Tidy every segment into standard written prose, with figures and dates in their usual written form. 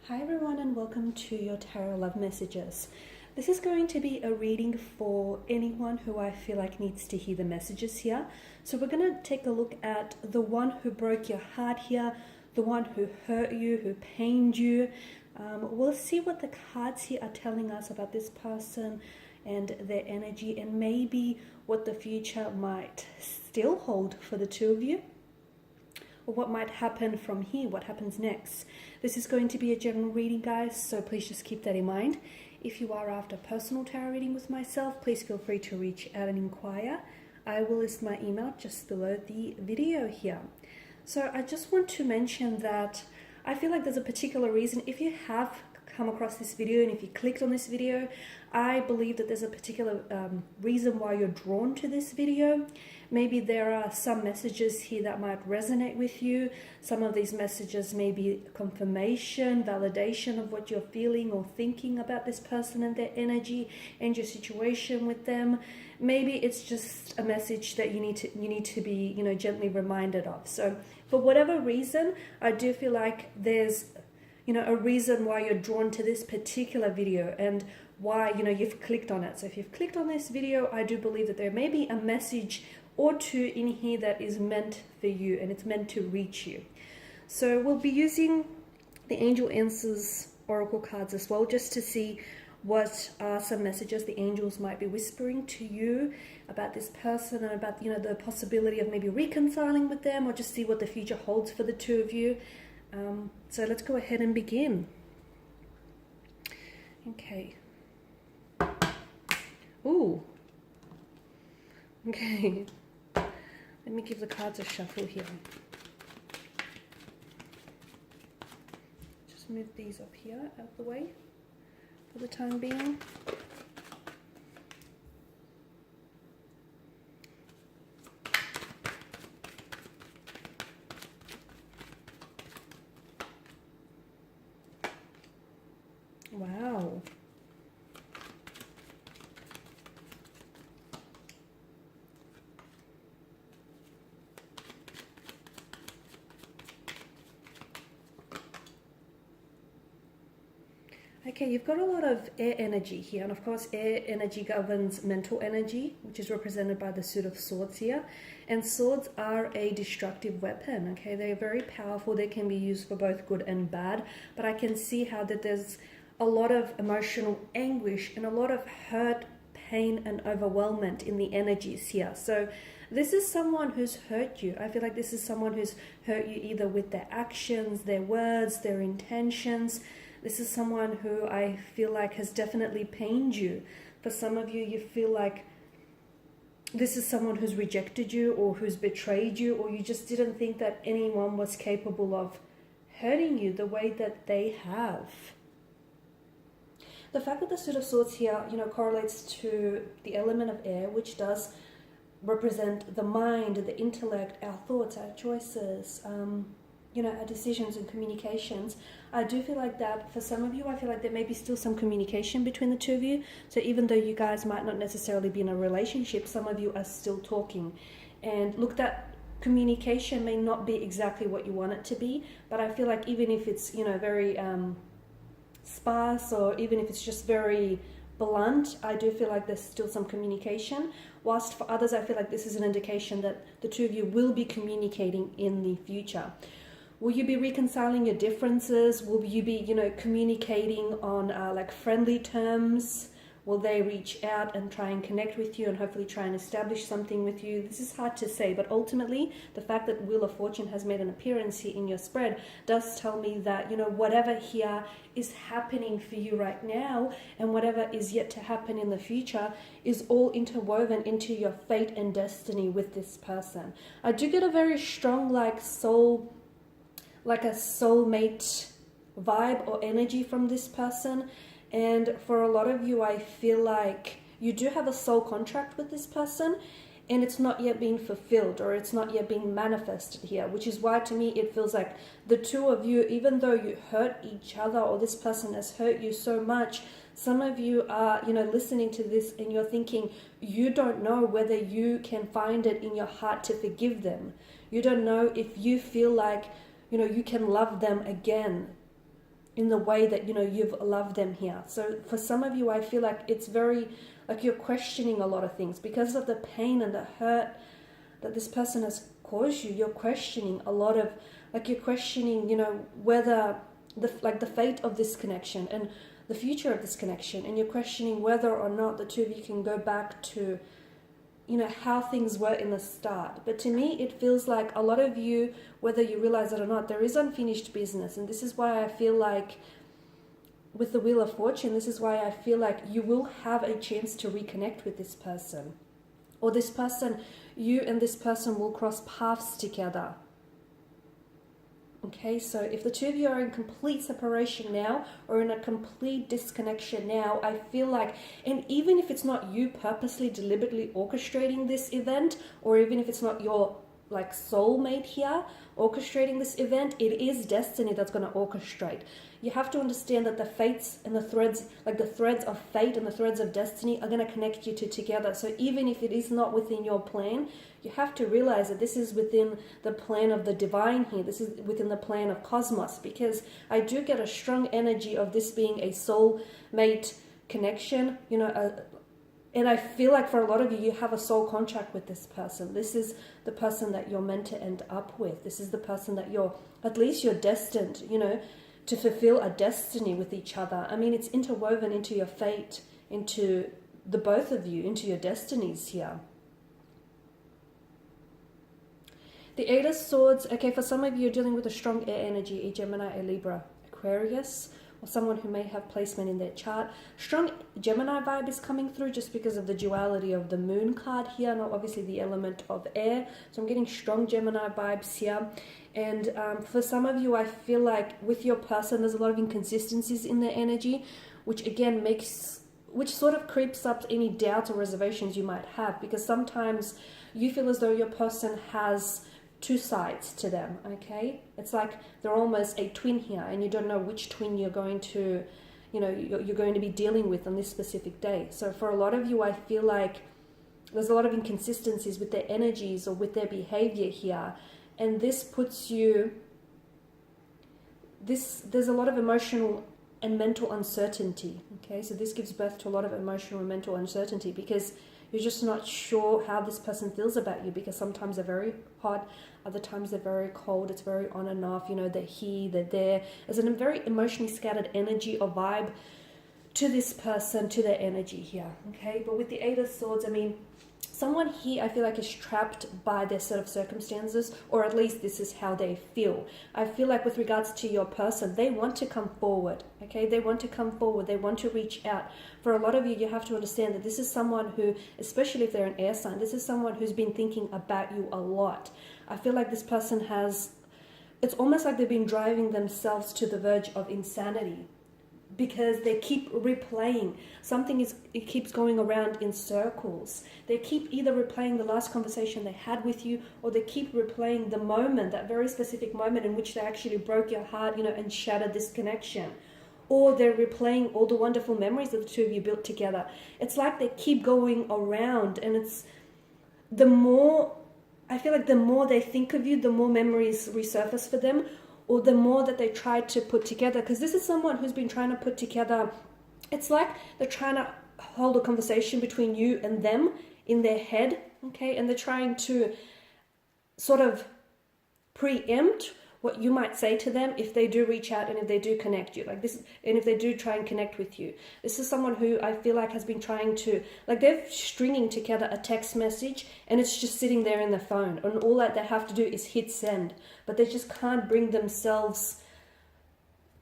Hi everyone and welcome to your Tarot Love Messages. This is going to be a reading for anyone who I feel like needs to hear the messages here. So we're going to take a look at the one who broke your heart here, the one who hurt you, who pained you. We'll see what the cards here are telling us about this person and their energy, and maybe what the future might still hold for the two of you, or what might happen from here, what happens next. This is going to be a general reading, guys, so please just keep that in mind. If you are after personal tarot reading with myself, please feel free to reach out and inquire. I will list my email just below the video here. So I just want to mention that I feel like there's a particular reason. If you have come across this video and if you clicked on this video, I believe that there's a particular reason why you're drawn to this video. Maybe there are some messages here that might resonate with you. Some of these messages may be confirmation, validation of what you're feeling or thinking about this person and their energy and your situation with them. Maybe it's just a message that you need to be, gently reminded of. So for whatever reason, I do feel like there's a reason why you're drawn to this particular video and why you've clicked on it. So if you've clicked on this video, I do believe that there may be a message or two in here that is meant for you, and it's meant to reach you. So we'll be using the Angel Answers Oracle cards as well, just to see what are some messages the angels might be whispering to you about this person and about the possibility of maybe reconciling with them, or just see what the future holds for the two of you. So let's go ahead and begin. Okay. Ooh. Okay. Let me give the cards a shuffle here. Just move these up here out of the way for the time being. Wow. Okay, you've got a lot of air energy here, and of course air energy governs mental energy, which is represented by the suit of swords here. And swords are a destructive weapon, okay? They're very powerful. They can be used for both good and bad, but I can see how that there's a lot of emotional anguish and a lot of hurt, pain, and overwhelmment in the energies here. So this is someone who's hurt you. I feel like this is someone who's hurt you either with their actions, their words, their intentions. This is someone who I feel like has definitely pained you. For some of you, you feel like this is someone who's rejected you or who's betrayed you, or you just didn't think that anyone was capable of hurting you the way that they have. The fact that the suit of swords here, correlates to the element of air, which does represent the mind, the intellect, our thoughts, our choices, our decisions and communications. I do feel like that for some of you, I feel like there may be still some communication between the two of you. So even though you guys might not necessarily be in a relationship, some of you are still talking. And look, that communication may not be exactly what you want it to be, but I feel like even if it's, very sparse, or even if it's just very blunt, I do feel like there's still some communication. Whilst for others, I feel like this is an indication that the two of you will be communicating in the future. Will you be reconciling your differences? Will you be, communicating on like friendly terms? Will they reach out and try and connect with you and hopefully try and establish something with you? This is hard to say, but ultimately the fact that Wheel of Fortune has made an appearance here in your spread does tell me that, whatever here is happening for you right now and whatever is yet to happen in the future is all interwoven into your fate and destiny with this person. I do get a very strong like a soulmate vibe or energy from this person. And for a lot of you, I feel like you do have a soul contract with this person and it's not yet being fulfilled, or it's not yet being manifested here, which is why to me it feels like the two of you, even though you hurt each other or this person has hurt you so much, some of you are, listening to this and you're thinking you don't know whether you can find it in your heart to forgive them. You don't know if you feel like, you can love them again. in the way that, you know, you've loved them here. So for some of you, I feel like it's very, like you're questioning a lot of things because of the pain and the hurt that this person has caused you. You're questioning a lot of, like you're questioning, you know, whether the fate of this connection and the future of this connection, and you're questioning whether or not the two of you can go back to, you know, how things were in the start. But to me, it feels like a lot of you, whether you realize it or not, there is unfinished business. And this is why I feel like with the Wheel of Fortune, this is why I feel like you will have a chance to reconnect with this person. Or this person, you and this person will cross paths together. Okay, so if the two of you are in complete separation now or in a complete disconnection now, I feel like, and even if it's not you purposely, deliberately orchestrating this event, or even if it's not your like soulmate here orchestrating this event, it is destiny that's going to orchestrate. You have to understand that the fates and the threads, like the threads of fate and the threads of destiny, are going to connect you two together. So even if it is not within your plan, you have to realize that this is within the plan of the divine here. This is within the plan of cosmos, because I do get a strong energy of this being a soulmate connection, you know, and I feel like for a lot of you, you have a soul contract with this person. This is the person that you're meant to end up with. This is the person that at least you're destined, you know, to fulfill a destiny with each other. I mean, it's interwoven into your fate, into the both of you, into your destinies here. The Eight of Swords, okay, for some of you, you're dealing with a strong air energy, a Gemini, a Libra, Aquarius, or someone who may have placement in their chart. Strong Gemini vibe is coming through just because of the duality of the moon card here, and obviously the element of air. So I'm getting strong Gemini vibes here. And for some of you, I feel like with your person, there's a lot of inconsistencies in their energy, which again which sort of creeps up any doubts or reservations you might have, because sometimes you feel as though your person has two sides to them, okay? It's like they're almost a twin here, and you don't know which twin you're going to, you know, you're going to be dealing with on this specific day. So for a lot of you, I feel like there's a lot of inconsistencies with their energies or with their behavior here, and this puts you, there's a lot of emotional and mental uncertainty, okay? So this gives birth to a lot of emotional and mental uncertainty, because you're just not sure how this person feels about you, because sometimes they're very hot, other times they're very cold, it's very on and off, you know, they're here, they're there. There's a very emotionally scattered energy or vibe to this person, to their energy here, okay? But with the Eight of Swords, I mean, someone here I feel like is trapped by their set of circumstances, or at least this is how they feel. I feel like with regards to your person, they want to come forward, okay? They want to come forward, they want to reach out. For a lot of you, you have to understand that this is someone who, especially if they're an air sign, this is someone who's been thinking about you a lot. I feel like this person it's almost like they've been driving themselves to the verge of insanity, because they keep replaying it keeps going around in circles. They keep either replaying the last conversation they had with you, or they keep replaying the moment, that very specific moment in which they actually broke your heart, you know, and shattered this connection. Or they're replaying all the wonderful memories that the two of you built together. It's like they keep going around, and it's I feel like the more they think of you, the more memories resurface for them, or the more that they try to put together. Because this is someone who's been trying to put together, it's like they're trying to hold a conversation between you and them in their head, okay? And they're trying to sort of preempt what you might say to them if they do reach out and if they do connect you like this, and if they do try and connect with you. This is someone who I feel like has been trying to, like, they're stringing together a text message and it's just sitting there in their phone, and all that they have to do is hit send, but they just can't bring themselves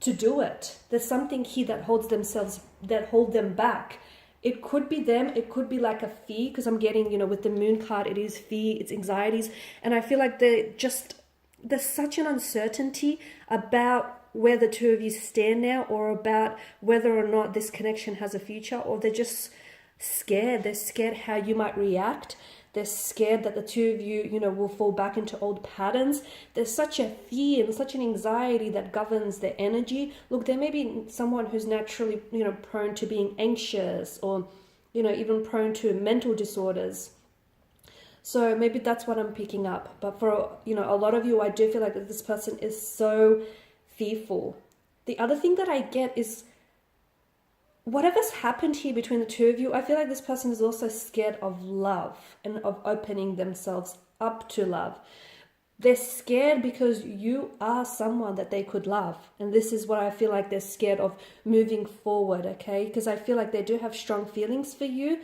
to do it. There's something here that hold them back. It could be them, it could be like a fear, because I'm getting, you know, with the moon card, it is fear, it's anxieties, and I feel like there's such an uncertainty about where the two of you stand now, or about whether or not this connection has a future, or they're just scared. They're scared how you might react. They're scared that the two of you, you know, will fall back into old patterns. There's such a fear and such an anxiety that governs their energy. Look, there may be someone who's naturally, you know, prone to being anxious, or, you know, even prone to mental disorders. So maybe that's what I'm picking up. But for, you know, a lot of you, I do feel like that this person is so fearful. The other thing that I get is whatever's happened here between the two of you, I feel like this person is also scared of love and of opening themselves up to love. They're scared because you are someone that they could love. And this is what I feel like they're scared of moving forward, okay? Because I feel like they do have strong feelings for you.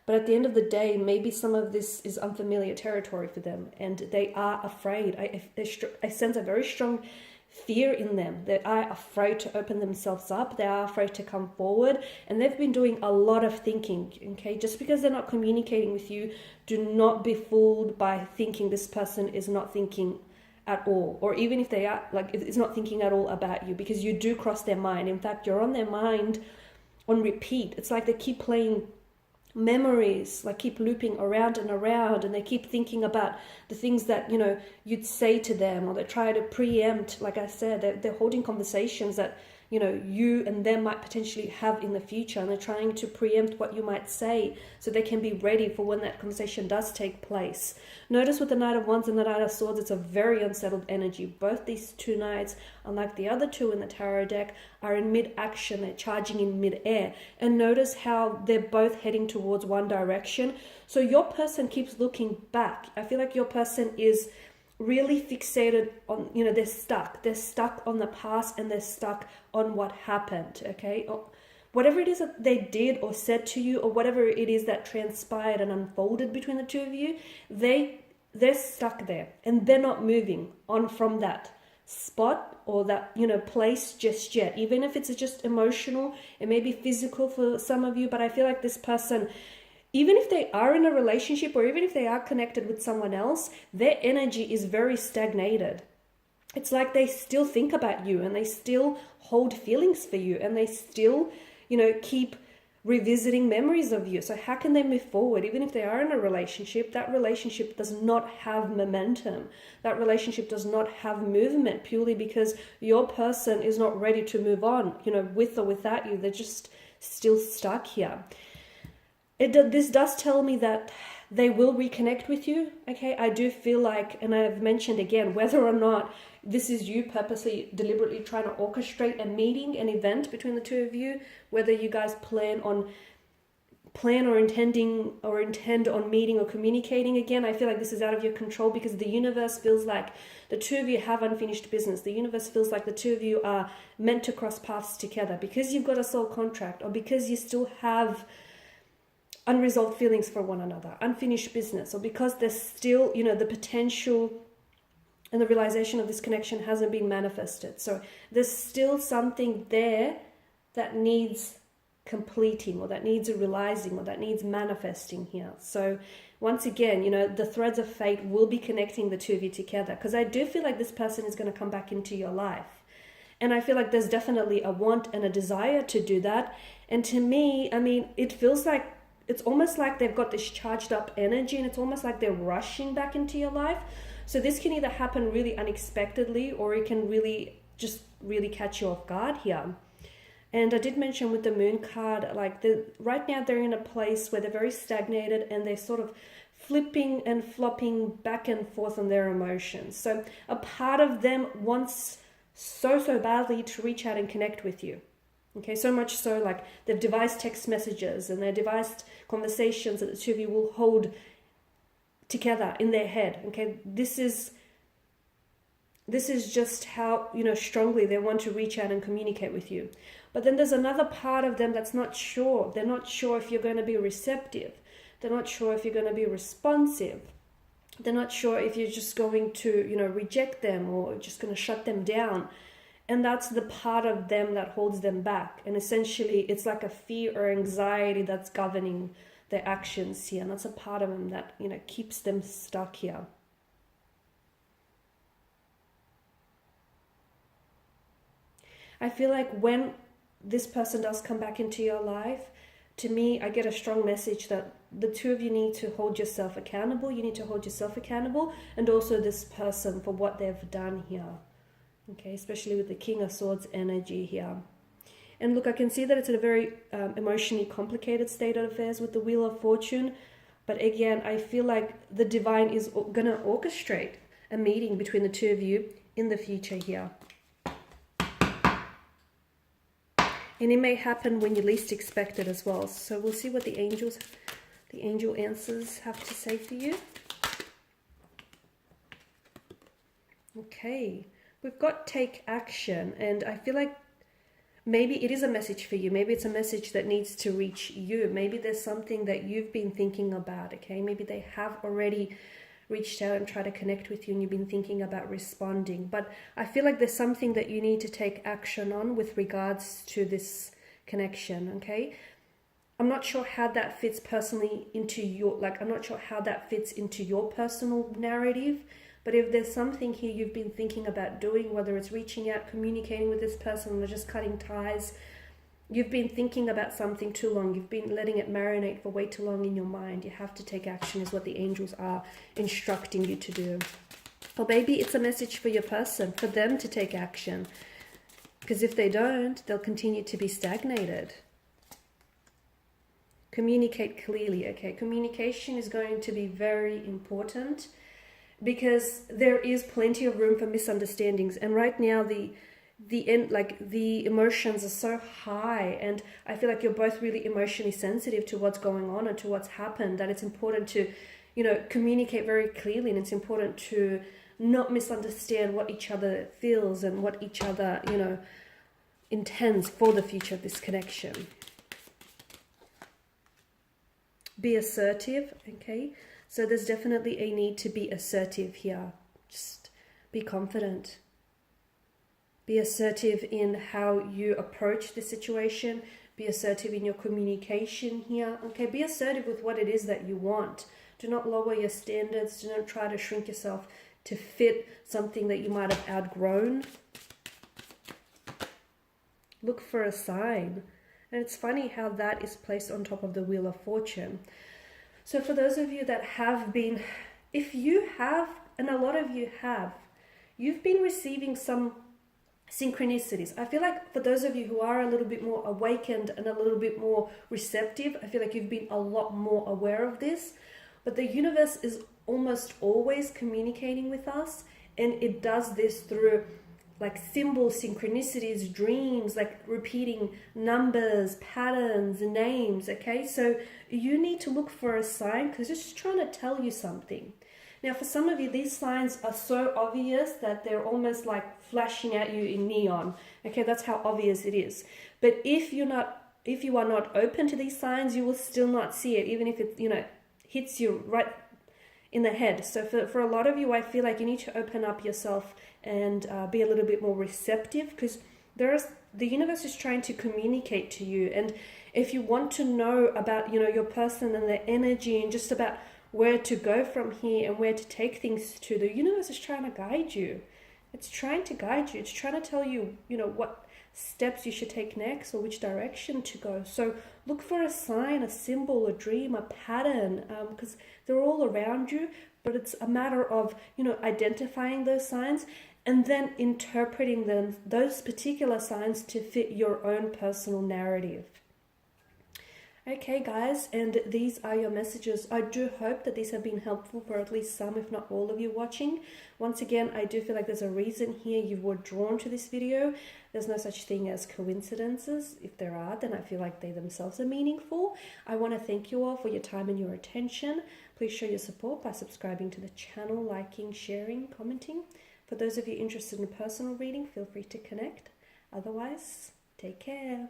But at the end of the day, maybe some of this is unfamiliar territory for them. And they are afraid. I sense a very strong fear in them. They are afraid to open themselves up. They are afraid to come forward, and they've been doing a lot of thinking, okay? Just because they're not communicating with you, do not be fooled by thinking this person is not thinking at all, or even if they are, like, if it's not thinking at all about you, because you do cross their mind. In fact, you're on their mind on repeat. It's like they keep playing memories, like keep looping around and around, and they keep thinking about the things that, you know, you'd say to them, or they try to preempt. Like I said, they're holding conversations that, you know, you and them might potentially have in the future, and they're trying to preempt what you might say so they can be ready for when that conversation does take place. Notice with the Knight of Wands and the Knight of Swords, it's a very unsettled energy. Both these two knights, unlike the other two in the tarot deck, are in mid-action. They're charging in mid-air. And notice how they're both heading towards one direction. So your person keeps looking back. I feel like your person is really fixated on, you know, they're stuck on the past, and they're stuck on what happened, okay? Or whatever it is that they did or said to you, or whatever it is that transpired and unfolded between the two of you, they're stuck there, and they're not moving on from that spot or that, you know, place just yet. Even if it's just emotional, it may be physical for some of you, but I feel like this person, even if they are in a relationship, or even if they are connected with someone else, their energy is very stagnated. It's like they still think about you, and they still hold feelings for you, and they still, you know, keep revisiting memories of you. So how can they move forward? Even if they are in a relationship, that relationship does not have momentum. That relationship does not have movement, purely because your person is not ready to move on, you know, with or without you. They're just still stuck here. This does tell me that they will reconnect with you, okay? I do feel like, and I've mentioned again, whether or not this is you purposely, deliberately trying to orchestrate a meeting, an event between the two of you, whether you guys plan or intend on meeting or communicating again, I feel like this is out of your control, because the universe feels like the two of you have unfinished business. The universe feels like the two of you are meant to cross paths together, because you've got a soul contract, or because you still have unresolved feelings for one another, unfinished business, or because there's still, you know, the potential and the realization of this connection hasn't been manifested. So there's still something there that needs completing, or that needs realizing, or that needs manifesting here. So once again, you know, the threads of fate will be connecting the two of you together, because I do feel like this person is going to come back into your life. And I feel like there's definitely a want and a desire to do that. And to me, I mean, it feels like, it's almost like they've got this charged up energy, and it's almost like they're rushing back into your life. So this can either happen really unexpectedly, or it can really catch you off guard here. And I did mention with the moon card, like right now they're in a place where they're very stagnated, and they're sort of flipping and flopping back and forth on their emotions. So a part of them wants so badly to reach out and connect with you. Okay, so much so, like, they've devised text messages, and they've devised conversations that the two of you will hold together in their head. Okay, this is just how, you know, strongly they want to reach out and communicate with you. But then there's another part of them that's not sure. They're not sure if you're going to be receptive. They're not sure if you're going to be responsive. They're not sure if you're just going to, you know, reject them, or just going to shut them down. And that's the part of them that holds them back. And essentially, it's like a fear or anxiety that's governing their actions here. And that's a part of them that, you know, keeps them stuck here. I feel like when this person does come back into your life, to me, I get a strong message that the two of you need to hold yourself accountable. You need to hold yourself accountable, and also this person for what they've done here. Okay, especially with the King of Swords energy here. And look, I can see that it's a very emotionally complicated state of affairs with the Wheel of Fortune. But again, I feel like the divine is going to orchestrate a meeting between the two of you in the future here. And it may happen when you least expect it as well. So we'll see what the angel answers have to say for you. Okay, we've got take action, and I feel like maybe it is a message for you. Maybe it's a message that needs to reach you. Maybe there's something that you've been thinking about, okay? Maybe they have already reached out and tried to connect with you and you've been thinking about responding. But I feel like there's something that you need to take action on with regards to this connection, okay? I'm not sure how that fits personally into your, I'm not sure how that fits into your personal narrative. But if there's something here you've been thinking about doing, whether it's reaching out, communicating with this person, or just cutting ties, you've been thinking about something too long, you've been letting it marinate for way too long in your mind, you have to take action is what the angels are instructing you to do. Or maybe it's a message for your person, for them to take action. Because if they don't, they'll continue to be stagnated. Communicate clearly, okay? Communication is going to be very important, because there is plenty of room for misunderstandings, and right now the emotions are so high, and I feel like you're both really emotionally sensitive to what's going on and to what's happened, that it's important to, communicate very clearly, and it's important to not misunderstand what each other feels and what each other, intends for the future of this connection. Be assertive, okay? So there's definitely a need to be assertive here. Just be confident. Be assertive in how you approach the situation. Be assertive in your communication here. Okay, be assertive with what it is that you want. Do not lower your standards. Do not try to shrink yourself to fit something that you might have outgrown. Look for a sign. And it's funny how that is placed on top of the Wheel of Fortune. So for those of you that have been, if you have, and a lot of you have, you've been receiving some synchronicities. I feel like for those of you who are a little bit more awakened and a little bit more receptive, I feel like you've been a lot more aware of this. But the universe is almost always communicating with us, and it does this through symbols, synchronicities, dreams, repeating numbers, patterns, names, okay? So you need to look for a sign, because it's just trying to tell you something. Now, for some of you, these signs are so obvious that they're almost like flashing at you in neon, okay? That's how obvious it is. But if you are not open to these signs, you will still not see it, even if it, hits you right in the head. So for a lot of you, I feel like you need to open up yourself and be a little bit more receptive, because the universe is trying to communicate to you. And if you want to know about, your person and their energy and just about where to go from here and where to take things to, the universe is trying to guide you. It's trying to guide you. It's trying to tell you, what steps you should take next or which direction to go. So look for a sign, a symbol, a dream, a pattern, because they're all around you, but it's a matter of, identifying those signs and then interpreting those particular signs to fit your own personal narrative. Okay, guys, and these are your messages. I do hope that these have been helpful for at least some, if not all of you watching. Once again, I do feel like there's a reason here you were drawn to this video. There's no such thing as coincidences. If there are, then I feel like they themselves are meaningful. I want to thank you all for your time and your attention. Please show your support by subscribing to the channel, liking, sharing, commenting. For those of you interested in a personal reading, feel free to connect. Otherwise, take care.